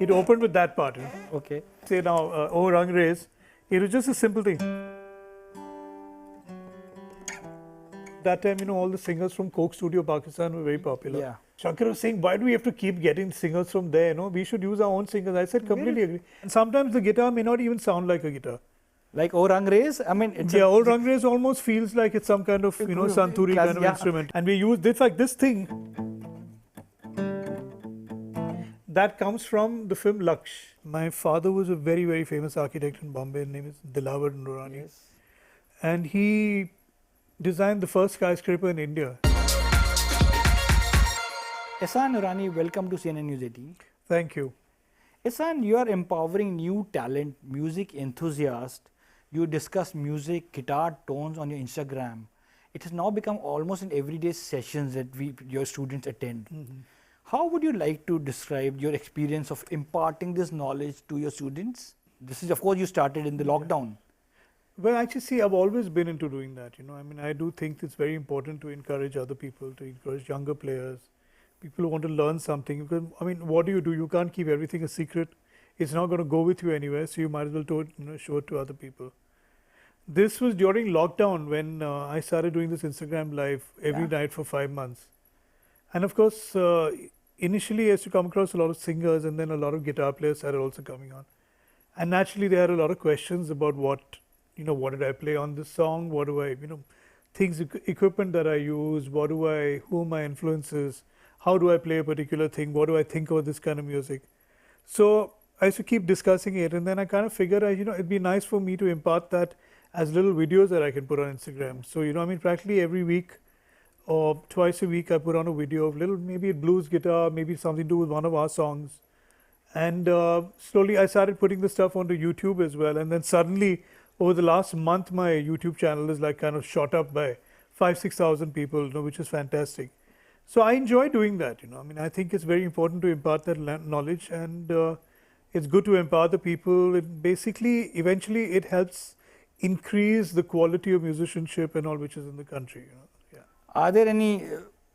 It opened with that part. Okay. Say now, Oh Rang Rez, it was just a simple thing. That time, all the singers from Coke Studio, Pakistan were very popular. Yeah. Shankar was saying, why do we have to keep getting singers from there? We should use our own singers. I said, completely agree. And sometimes the guitar may not even sound like a guitar. Like Orang Rays, I mean, it's Old Rang Rez almost feels like it's some kind of, santuri kind of instrument. And we use this like this thing. That comes from the film Laksh. My father was a very, very famous architect in Bombay. His name is Dil Chahta Noorani. Yes. And he designed the first skyscraper in India. Ehsaan Noorani, welcome to CNN News 18. Thank you. Ehsaan, you are empowering new talent, music enthusiasts. You discuss music, guitar tones on your Instagram. It has now become almost an everyday sessions that your students attend. How would you like to describe your experience of imparting this knowledge to your students? This is, of course, you started in the lockdown. Well, actually, see, I've always been into doing that. I do think it's very important to encourage other people, to encourage younger players, people who want to learn something. Because, what do? You can't keep everything a secret. It's not going to go with you anywhere, so you might as well show it to other people. This was during lockdown when I started doing this Instagram live every night for 5 months. And of course, initially I used to come across a lot of singers, and then a lot of guitar players started also coming on. And naturally, they had a lot of questions about what did I play on this song? What do I, things, equipment that I use, who are my influences? How do I play a particular thing? What do I think about this kind of music? So I used to keep discussing it, and then I kind of figured, it'd be nice for me to impart that as little videos that I can put on Instagram. So, practically every week or twice a week, I put on a video of maybe a blues guitar, maybe something to do with one of our songs. And slowly I started putting the stuff onto YouTube as well. And then suddenly, over the last month, my YouTube channel is kind of shot up by 5,000-6,000 people, which is fantastic. So I enjoy doing that, I think it's very important to impart that knowledge, and it's good to empower the people. Eventually it helps increase the quality of musicianship and all which is in the country. Are there any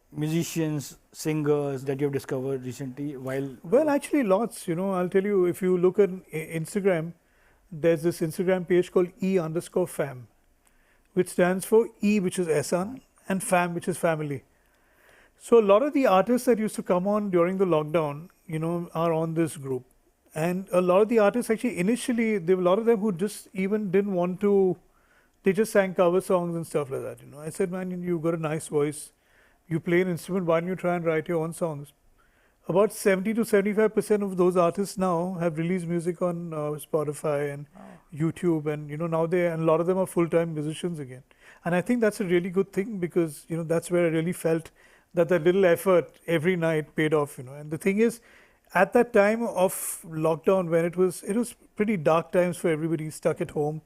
musicians, singers that you have discovered recently while? Well, actually lots, I'll tell you, if you look at Instagram, there's this Instagram page called E_fam, which stands for E, which is Ehsaan, and fam, which is family. So a lot of the artists that used to come on during the lockdown, are on this group. And a lot of the artists actually initially, there were a lot of them who just even didn't want to, they just sang cover songs and stuff like that. I said, man, you've got a nice voice. You play an instrument, why don't you try and write your own songs? About 70 to 75% of those artists now have released music on Spotify and YouTube, and now and a lot of them are full-time musicians again. And I think that's a really good thing, because that's where I really felt that little effort every night paid off. And the thing is, at that time of lockdown, when it was pretty dark times for everybody stuck at home,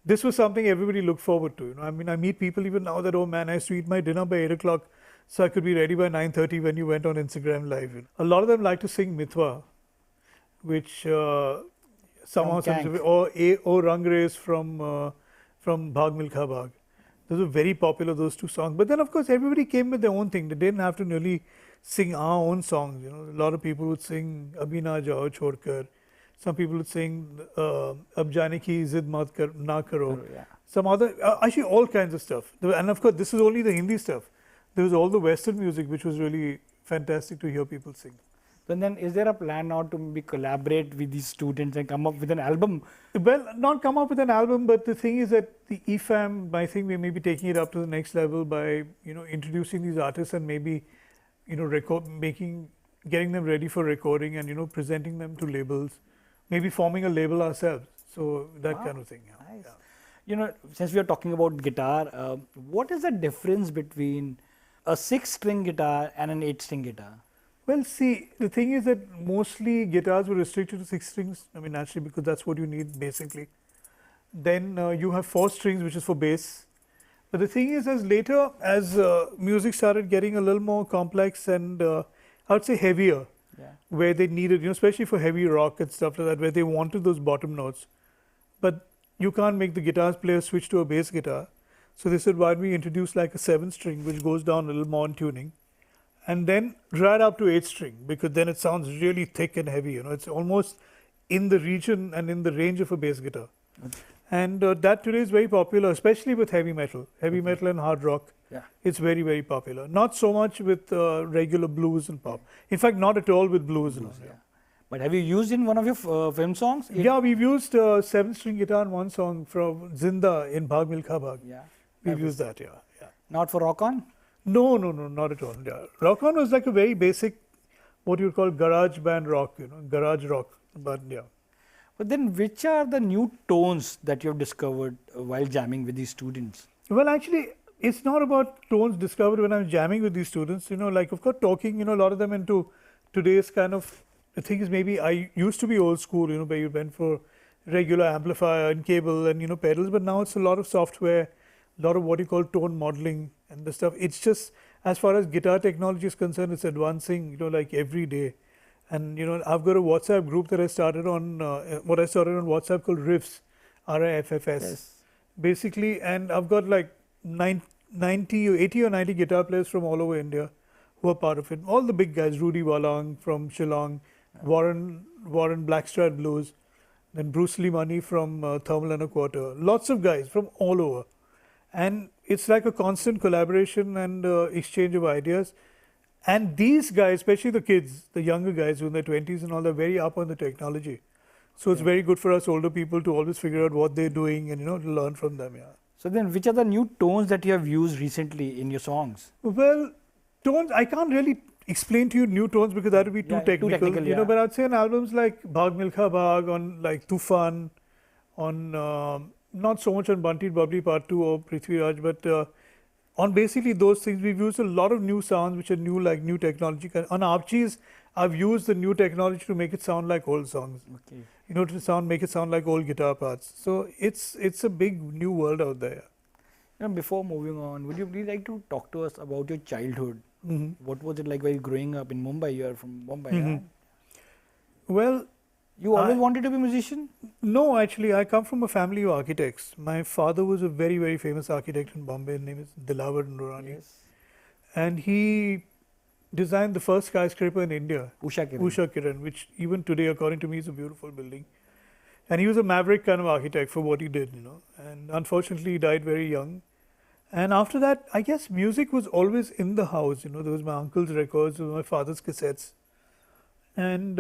this was something everybody looked forward to. I meet people even now that, oh man, I used to eat my dinner by 8 o'clock so I could be ready by 9:30 when you went on Instagram live. A lot of them like to sing Mitwa, which somehow, or Rang Rez from Bhaag, Milkha, Bhaag. Those were very popular, those two songs. But then, of course, everybody came with their own thing. They didn't have to really sing our own songs. A lot of people would sing Abhi Na Jao Chhodkar. Some people would sing Ab Jaane Ki Zid Mat Na Karo. Some other, actually all kinds of stuff. And of course, this is only the Hindi stuff. There was all the Western music, which was really fantastic to hear people sing. And then, is there a plan now to maybe collaborate with these students and come up with an album? Well, not come up with an album, but the thing is that the EFAM, I think we may be taking it up to the next level by, introducing these artists and maybe, getting them ready for recording and, presenting them to labels, maybe forming a label ourselves. So that kind of thing. Nice. Since we are talking about guitar, what is the difference between a 6-string guitar and an 8-string guitar? Well, see, the thing is that mostly guitars were restricted to 6 strings. Naturally, because that's what you need basically. Then you have 4 strings, which is for bass. But the thing is, as music started getting a little more complex and I would say heavier, where they needed, especially for heavy rock and stuff like that, where they wanted those bottom notes. But you can't make the guitar player switch to a bass guitar. So they said, why don't we introduce like a 7-string, which goes down a little more in tuning. and then right up to 8 string, because then it sounds really thick and heavy. It's almost in the region and in the range of a bass guitar. And that today is very popular, especially with heavy metal and hard rock. Yeah. It's very, very popular. Not so much with regular blues and pop. In fact, not at all with blues. And all, Yeah. But have you used in one of your film songs? Yeah, we've used 7-string guitar in one song from Zinda in Bhaag Milkha Bhaag. Yeah. We've used that, yeah. Not for rock on? No, not at all. Yeah. Rock on was like a very basic, what you would call garage band rock, garage rock. But yeah. But then which are the new tones that you have discovered while jamming with these students? Well, actually, it's not about tones discovered when I'm jamming with these students. Like, of course, talking, a lot of them into today's kind of, the thing is, maybe I used to be old school, where you went for regular amplifier and cable and, pedals, but now it's a lot of software, a lot of what you call tone modeling and the stuff. It's just, as far as guitar technology is concerned, it's advancing, like every day. And, I've got a WhatsApp group that I started on, WhatsApp called Riffs, RIFFS. Yes. Basically, and I've got like 80 or 90 guitar players from all over India who are part of it. All the big guys, Rudy Walang from Shillong, Warren Blackstrap Blues, then Bruce Lee Money from Thermal and a Quarter. Lots of guys from all over. And it's like a constant collaboration and exchange of ideas. And these guys, especially the kids, the younger guys who in their 20s and all, they're very up on the technology. So it's very good for us older people to always figure out what they're doing and, to learn from them, yeah. So then which are the new tones that you have used recently in your songs? Well, tones, I can't really explain to you new tones because that would be too technical. Yeah. But I'd say on albums like Bhaag Milkha Bhaag, on like Tufan, on not so much on Bunty Bubbly Part 2 or Prithviraj, but on basically those things, we've used a lot of new sounds which are new, like new technology. On Archies, I've used the new technology to make it sound like old songs. Okay. To make it sound like old guitar parts. So it's a big new world out there. Before moving on, would you please like to talk to us about your childhood? What was it like while growing up in Mumbai? You are from Mumbai. Yeah? Well, you always wanted to be a musician? No, actually, I come from a family of architects. My father was a very, very famous architect in Bombay. His name is Dil Chahta Hai. Yes. And he designed the first skyscraper in India, Usha Kiran, which even today, according to me, is a beautiful building. And he was a maverick kind of architect for what he did, And unfortunately, he died very young. And after that, I guess music was always in the house. There was my uncle's records, there was my father's cassettes. And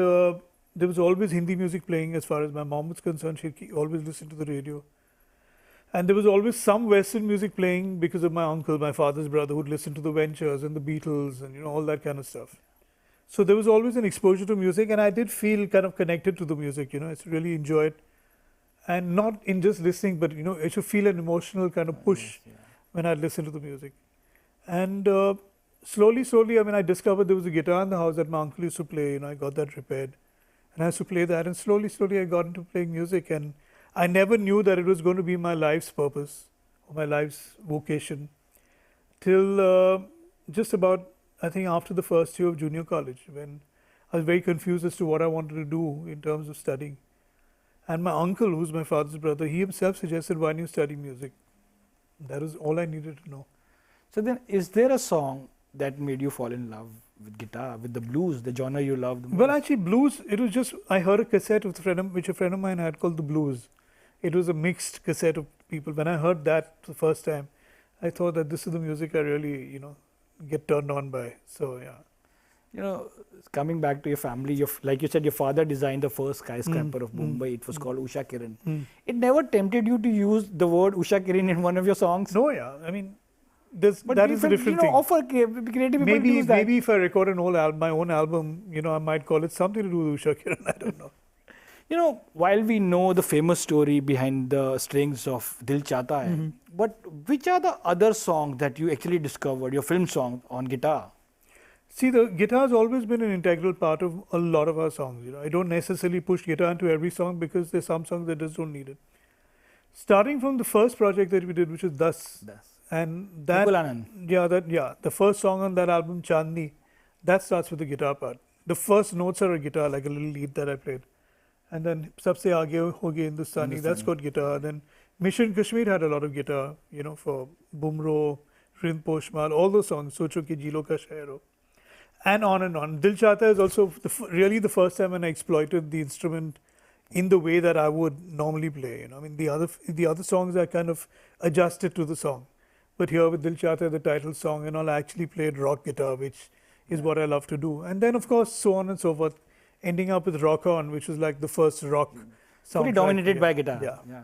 there was always Hindi music playing as far as my mom was concerned. She always listened to the radio. And there was always some Western music playing because of my uncle, my father's brother, who'd listen to the Ventures and the Beatles and, all that kind of stuff. So there was always an exposure to music, and I did feel kind of connected to the music, I really enjoy it. And not in just listening, but, I should feel an emotional kind of push when I listen to the music. And slowly, I discovered there was a guitar in the house that my uncle used to play. I got that repaired. And I used to play that, and slowly I got into playing music. And I never knew that it was going to be my life's purpose or my life's vocation till just about, I think, after the first year of junior college, when I was very confused as to what I wanted to do in terms of studying. And my uncle, who's my father's brother, he himself suggested, why don't you study music? That was all I needed to know. So then, is there a song that made you fall in love with guitar, with the blues, the genre you loved the most? Well, actually, blues, it was just, I heard a cassette which a friend of mine had called The Blues. It was a mixed cassette of people. When I heard that the first time, I thought that this is the music I really, get turned on by. So, yeah. Coming back to your family, like you said, your father designed the first skyscraper of Mumbai. It was called Usha Kiran. It never tempted you to use the word Usha Kiran in one of your songs? No, yeah. I mean, that is a different thing. Offer creative maybe if I record an old album, my own album, I might call it something to do with Usha Kiran. I don't know. While we know the famous story behind the strings of Dil Chahta Hai, but which are the other songs that you actually discovered, your film song on guitar? See, the guitar has always been an integral part of a lot of our songs. I don't necessarily push guitar into every song because there's some songs that just don't need it. Starting from the first project that we did, which is Das. And that, the first song on that album, Chandni, that starts with the guitar part. The first notes are a guitar, like a little lead that I played. And then Sabse Aage Hoge Hindustani, that's got guitar. Then Mission Kashmir had a lot of guitar, for Bumro, Rind Poshmal, all those songs, Socho Ki Jilo Ka Shehro. and on and on. Dil Chahta is also really the first time when I exploited the instrument in the way that I would normally play. I mean, the other songs I kind of adjusted to the song, but here with Dil Chahta, the title song and all, I actually played rock guitar, which is what I love to do. And then, of course, so on and so forth, ending up with Rock On, which was like the first rock soundtrack. Fully dominated by guitar. Yeah.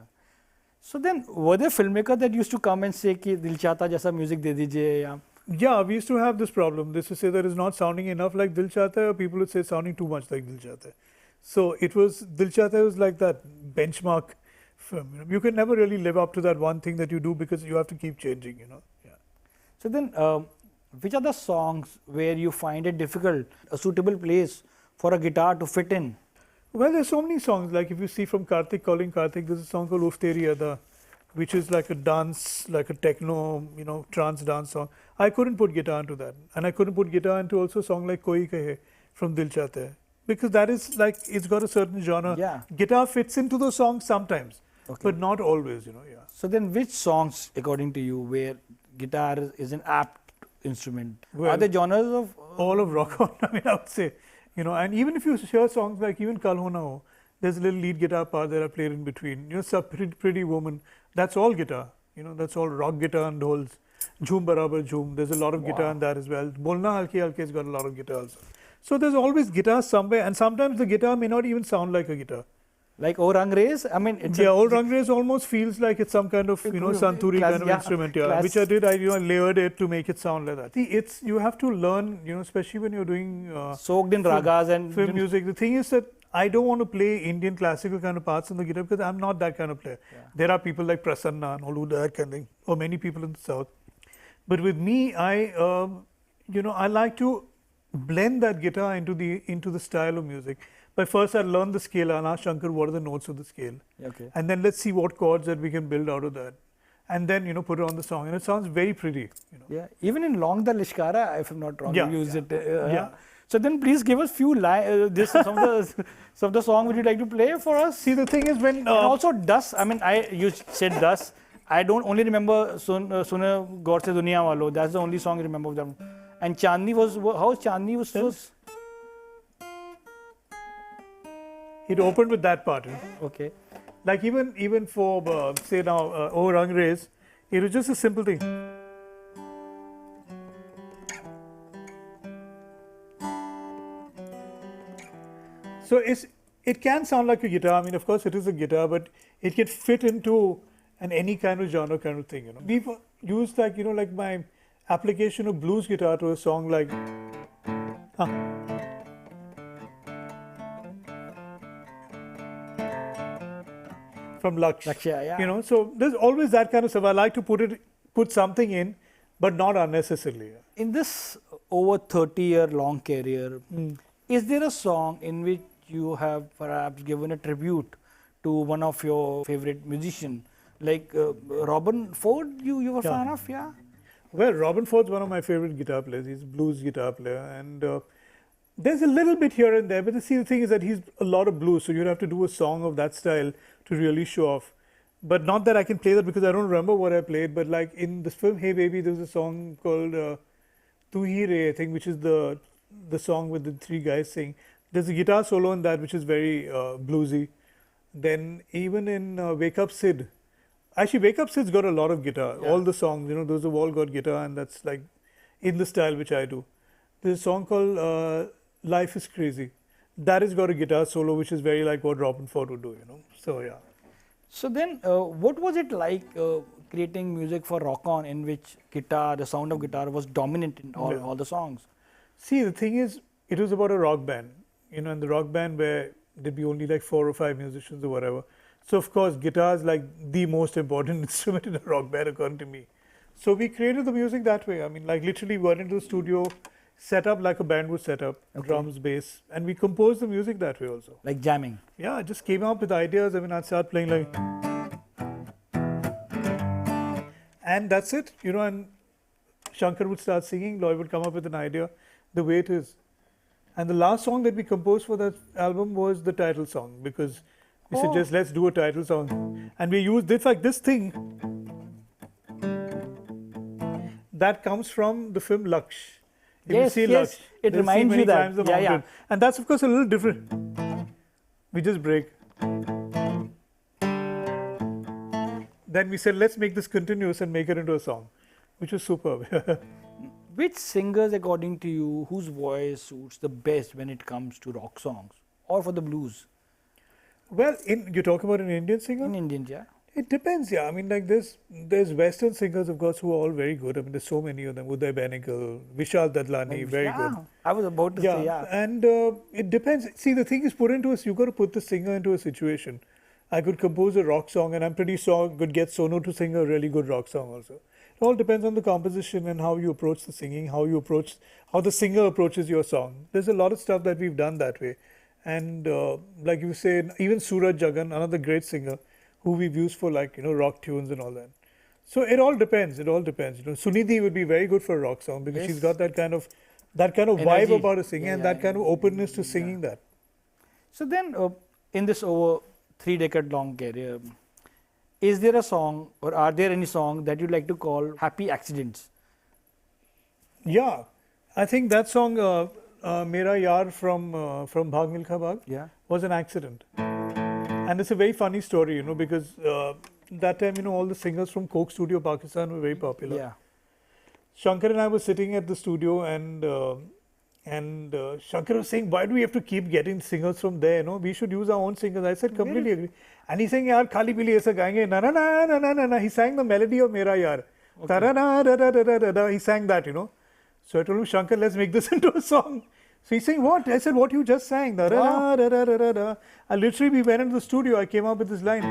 So then, were there filmmakers that used to come and say कि दिल चाहता जैसा music दे दीजिए या Yeah, we used to have this problem. They used to say that it's not sounding enough like Dil Chahta Hai, or people would say sounding too much like Dil Chahta Hai. So it was, Dil Chahta Hai was like that benchmark film. You can never really live up to that one thing that you do because you have to keep changing. Yeah. So then, which are the songs where you find it difficult, a suitable place for a guitar to fit in? Well, there's so many songs. Like if you see from Karthik Calling Karthik, there's a song called Uf Teri Ada, which is like a dance, like a techno, trance dance song. I couldn't put guitar into that. And I couldn't put guitar into also a song like Koi Kahe from Dil Chahta Hai. Because that is like, it's got a certain genre. Yeah. Guitar fits into the song sometimes, Okay. but not always, yeah. So then, which songs, according to you, where guitar is an apt instrument? Well, are there genres of all of rock on, I would say. And even if you hear songs like even Kal Ho Na Ho, there's a little lead guitar part that I played in between. Sub Pretty Woman, that's all guitar. That's all rock guitar and holes. Jhoom Barabar Jhoom, there's a lot of guitar in that as well. Bolna Halke Halke has got a lot of guitar also. So there's always guitar somewhere, and sometimes the guitar may not even sound like a guitar. like O Rang Rez? I mean, it's Old Rang Rez almost feels like it's some kind of santuri kind of instrument, which I did. I layered it to make it sound like that. See, you have to learn, especially when you're doing soaked in ragas and film music. The thing is that I don't want to play Indian classical kind of parts on the guitar because I'm not that kind of player. Yeah. There are people like Prasanna and all who do that kind of thing, or many people in the south. But with me, I like to blend that guitar into the style of music. But first, I learn the scale and ask Shankar what are the notes of the scale, Okay. and then let's see what chords that we can build out of that, and then put it on the song, and it sounds very pretty. Yeah, even in Long the Lishkara, if I'm not wrong, Yeah, you use yeah. it. Yeah. So then, please give us few lines. Some of the song would you like to play for us? See, the thing is when And also dust. I mean, you said dust. I don't only remember Sune Gaur Se Duniya Walo. That's the only song I remember of them. And Chandni how Chandni was. it opened with that part. Okay. Like even for say now O Rang Rez, it was just a simple thing. So it can sound like a guitar. I mean, of course, it is a guitar, but it can fit into any kind of genre kind of thing. We've used like my application of blues guitar to a song like. From Lakshya, yeah. So there's always that kind of stuff. I like to put something in, but not unnecessarily. In this over 30-year long career, is there a song in which you have perhaps given a tribute to one of your favorite musicians, like Robin Ford? You were a fan of, yeah? Well, Robin Ford's one of my favorite guitar players. He's a blues guitar player, and there's a little bit here and there. But the thing is that he's a lot of blues, so you'd have to do a song of that style to really show off. But not that I can play that because I don't remember what I played. But like in this film, Hey Baby, there's a song called Tu Hi Re, I think, which is the song with the three guys sing. There's a guitar solo in that which is very bluesy. Then even in Wake Up Sid, actually Wake Up Sid's got a lot of guitar. Yeah. All the songs, those have all got guitar, and that's like in the style which I do. There's a song called Life is Crazy. That has got a guitar solo which is very like what Robin Ford would do, So yeah. So then, what was it like creating music for Rock On, in which the sound of guitar was dominant in all the songs? See, the thing is, it was about a rock band, and the rock band where there'd be only like 4 or 5 musicians or whatever. So of course, guitar is like the most important instrument in a rock band, according to me. So we created the music that way. I mean, like literally went into the studio, set up like a band would set up, drums, bass, and we composed the music that way also. Like jamming? Yeah, I just came up with ideas. I mean, I'd start playing like, and that's it, and Shankar would start singing, Loy would come up with an idea, the way it is. And the last song that we composed for that album was the title song, because we suggest let's do a title song. And we used this thing that comes from the film Laksh. If you see Laksh, it they'll see reminds many you that. climbs the mountain. And that's of course a little different. We just break. Then we said, let's make this continuous and make it into a song, which was superb. Which singers, according to you, whose voice suits the best when it comes to rock songs or for the blues? Well, you talk about an Indian singer? In Indians, yeah. It depends, yeah. I mean, like there's Western singers, of course, who are all very good. I mean, there's so many of them. Uday Benigal, Vishal Dadlani, very good. I was about to say, yeah. And it depends. See, the thing is, you got to put the singer into a situation. I could compose a rock song, and I'm pretty sure I could get Sonu to sing a really good rock song also. It all depends on the composition and how you approach the singing, how the singer approaches your song. There's a lot of stuff that we've done that way. And like you say, even Suraj Jagan, another great singer, who we've used for rock tunes and all that. So it all depends. Sunidhi would be very good for a rock song because she's got that kind of vibe about her singing and that kind of openness to singing that. So then, in this over 3-decade-long career, is there a song or are there any songs that you'd like to call happy accidents? Yeah, I think that song, Mera Yaar from Bhaag Milkha Bhaag, was an accident. And it's a very funny story, because that time, all the singers from Coke Studio, Pakistan were very popular. Yeah. Shankar and I were sitting at the studio and Shankar was saying, why do we have to keep getting singers from there? We should use our own singers. I said, completely agree. And he's saying, yaar, khali pili aisa gaenge. Na na na na na na na. He sang the melody of Mera Yaar. Okay. Da da da da da da da. He sang that, So I told him, Shankar, let's make this into a song. So he's saying, what? I said, what you just sang. Da da da da da da da. And literally, we went into the studio. I came up with this line.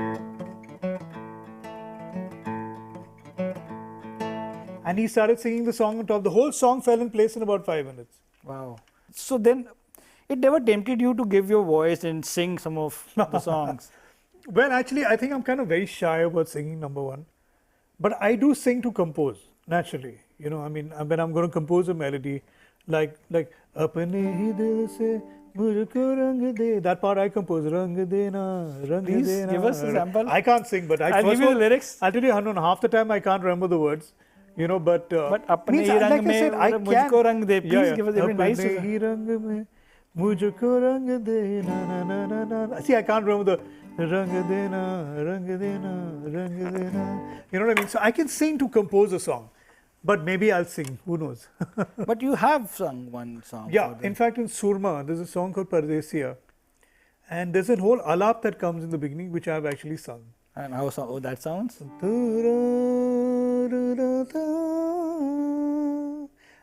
And he started singing the song on top. The whole song fell in place in about 5 minutes. Wow. So then, it never tempted you to give your voice and sing some of the songs? Well, actually, I think I'm kind of very shy about singing, number one. But I do sing to compose, naturally. I mean, when I'm going to compose a melody, like Apne hi dil se mujhko rang de. That part I compose. Rang dena, rang Please dena. give us a sample. I can't sing, but I'll give you the lyrics. I'll tell you, Hanan, half the time I can't remember the words. But apne hi rang mein mujhko rang de. Please give us a nice. Apne hi rang mein mujhko rang de. Na na na na na. See, I can't remember the rang dena, rang dena, rang dena. You know what I mean? So I can sing to compose a song. But maybe I'll sing, who knows. But you have sung one song. Yeah, in fact in Surma, there's a song called Pardesiya. And there's a whole alap that comes in the beginning, which I've actually sung. And how that sounds?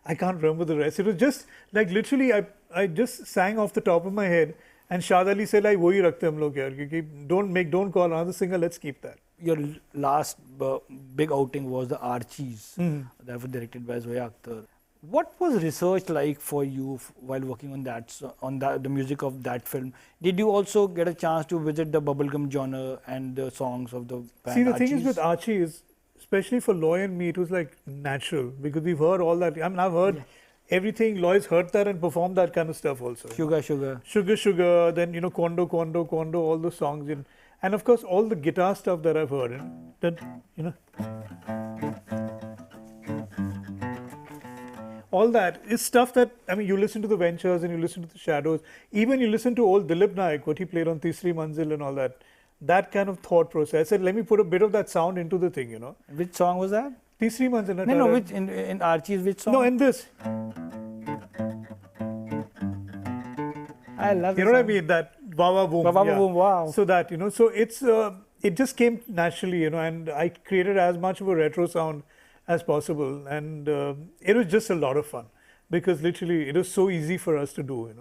I can't remember the rest. It was just like literally I just sang off the top of my head. And Shad Ali said, like, wohi rakhte hum log yaar. Don't call another singer, let's keep that. Your last big outing was the Archies, that was directed by Zoya Akhtar. What was research like for you while working on the music of that film? Did you also get a chance to visit the bubblegum genre and the songs of the band? See, the thing is with Archies, especially for Loy and me, it was like natural because we've heard all that. I mean, I've heard everything. Loy's heard that and performed that kind of stuff also. Sugar. Then Kondo, all the songs and of course all the guitar stuff that I've heard. All that is stuff that, I mean, you listen to the Ventures and you listen to the Shadows. Even you listen to old Dilip Naik, what he played on Tisri Manzil and all that. That kind of thought process. I said, let me put a bit of that sound into the thing, Which song was that? Tisri Manzil. No, which in Archies, which song? No, in this. I love You know what I mean? That Wawa Boom. Boom, wow. So that, so it's, it just came naturally, and I created as much of a retro sound as possible. And it was just a lot of fun because literally it was so easy for us to do,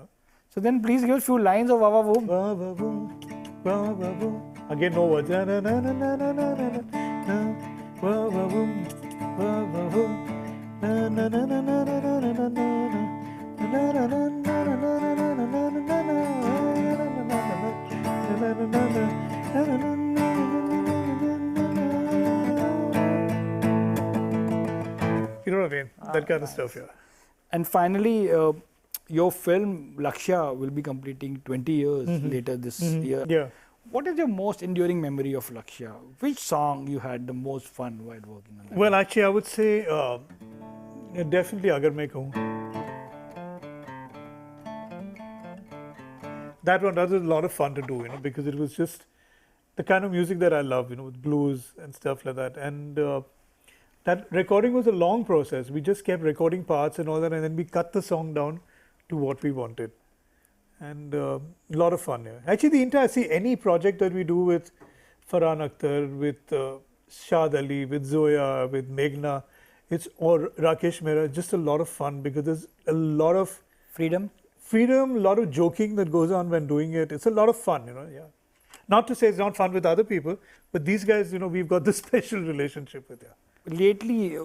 So then please give a few lines of Wawa Boom. Wawa Boom, Wawa Boom. Again, no words. Na, na, na, na, na, na, na, na. Wawa Boom, Wawa Boom. Na, na, na, na, na, na, na, na, na. You know what I mean? That kind of stuff, yeah. And finally, your film Lakshya will be completing 20 years later this year. Yeah. What is your most enduring memory of Lakshya? Which song you had the most fun while working on that? Well, actually, I would say definitely Agar Main Kahun. that was a lot of fun to do, because it was just the kind of music that I love, with blues and stuff like that. And that recording was a long process. We just kept recording parts and all that, and then we cut the song down to what we wanted. And a lot of fun. Yeah. Actually, the entire, see, any project that we do with Farhan Akhtar, with Shad Ali, with Zoya, with Meghna, or Rakesh Mehra, just a lot of fun because there's a lot of Freedom. a lot of joking that goes on when doing it. It's a lot of fun, yeah. Not to say it's not fun with other people, but these guys, we've got this special relationship with, yeah. Lately,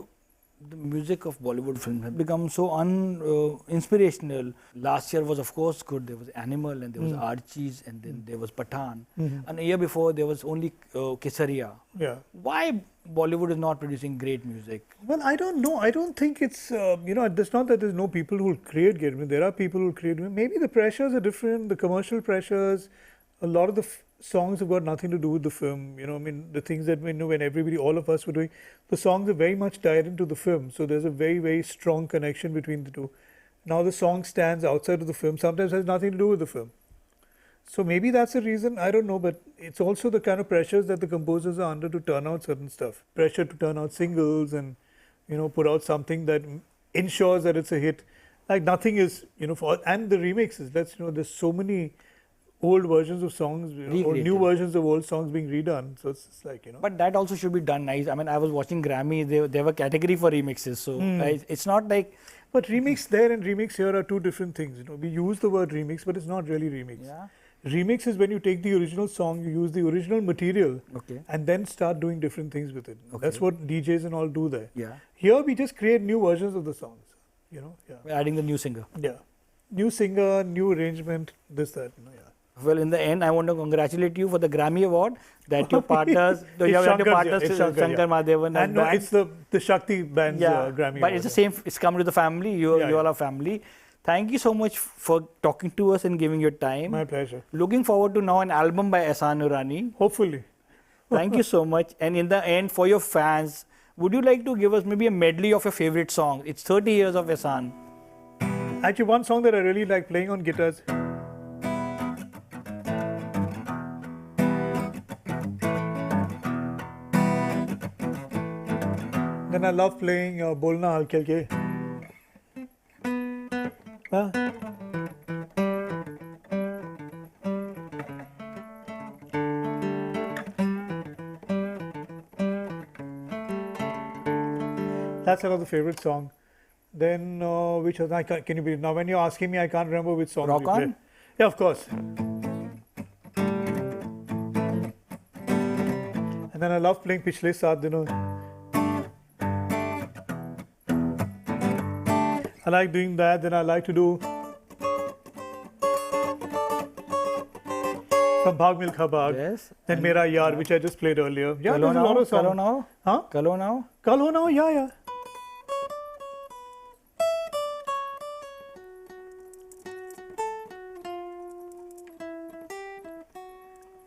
the music of Bollywood films has become so inspirational. Last year was, of course, good. There was Animal, and there was Archies, and then there was Pathan. And a year before, there was only Kesaria. Yeah. Why Bollywood is not producing great music? Well, I don't know. I don't think it's, it's not that there's no people who will create great music. There are people who will create music. Maybe the pressures are different, the commercial pressures. A lot of the songs have got nothing to do with the film. The things that when everybody, all of us were doing, the songs are very much tied into the film. So there's a very, very strong connection between the two. Now the song stands outside of the film, sometimes has nothing to do with the film. So maybe that's the reason, I don't know, but it's also the kind of pressures that the composers are under to turn out certain stuff. Pressure to turn out singles and, put out something that ensures that it's a hit. Like nothing is, and the remixes, there's so many old versions of songs, or new versions of old songs being redone. So it's like, But that also should be done nice. I mean, I was watching Grammy, they have a category for remixes. So it's not like... But remix there and remix here are two different things. We use the word remix, but it's not really remix. Yeah. Remix is when you take the original song, you use the original material, Okay. and then start doing different things with it. Okay. That's what DJs and all do there. Yeah. Here we just create new versions of the songs. Yeah. We're adding the new singer. Yeah. New singer, new arrangement, this, that. Yeah. Well, in the end, I want to congratulate you for the Grammy Award that your partners, Shankar Mahadevan, and no, it's the Shakti band's Grammy but Award. it's the same. It's come to the family. You all are family. Thank you so much for talking to us and giving your time. My pleasure. Looking forward to now an album by Ehsaan Noorani. Hopefully. Thank you so much. And in the end, for your fans, would you like to give us maybe a medley of your favorite songs? It's 30 years of Ehsaan. Actually, one song that I really like playing on guitars. Then I love playing Bolna Hal Khel Ke. That's another favorite song. Then which was, can you believe? Now when you're asking me, I can't remember which song Rock you play. On? Yeah, of course. And then I love playing Pichle Saat Dinon. I like doing that. Then I like to do from Bhaag Milkha Bhaag. Yes. Then Mera Yaar, which I just played earlier. Yeah, Kalo there's a lot of songs. Kalo Now? Huh? Kalo Now? Kal Ho Now, yeah.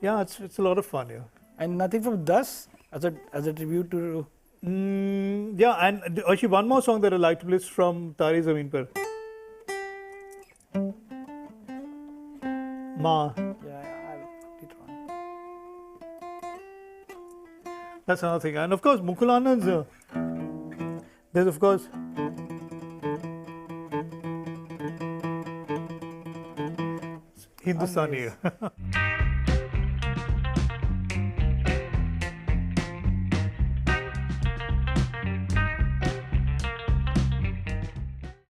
Yeah, it's a lot of fun, yeah. And nothing from Das as a tribute to... Yeah, and actually one more song that I like to play is from Tare Zameen Par. Ma. Yeah, I'll put it on. That's another thing. And of course, Mukul Anand's. There's of course. Hindustani.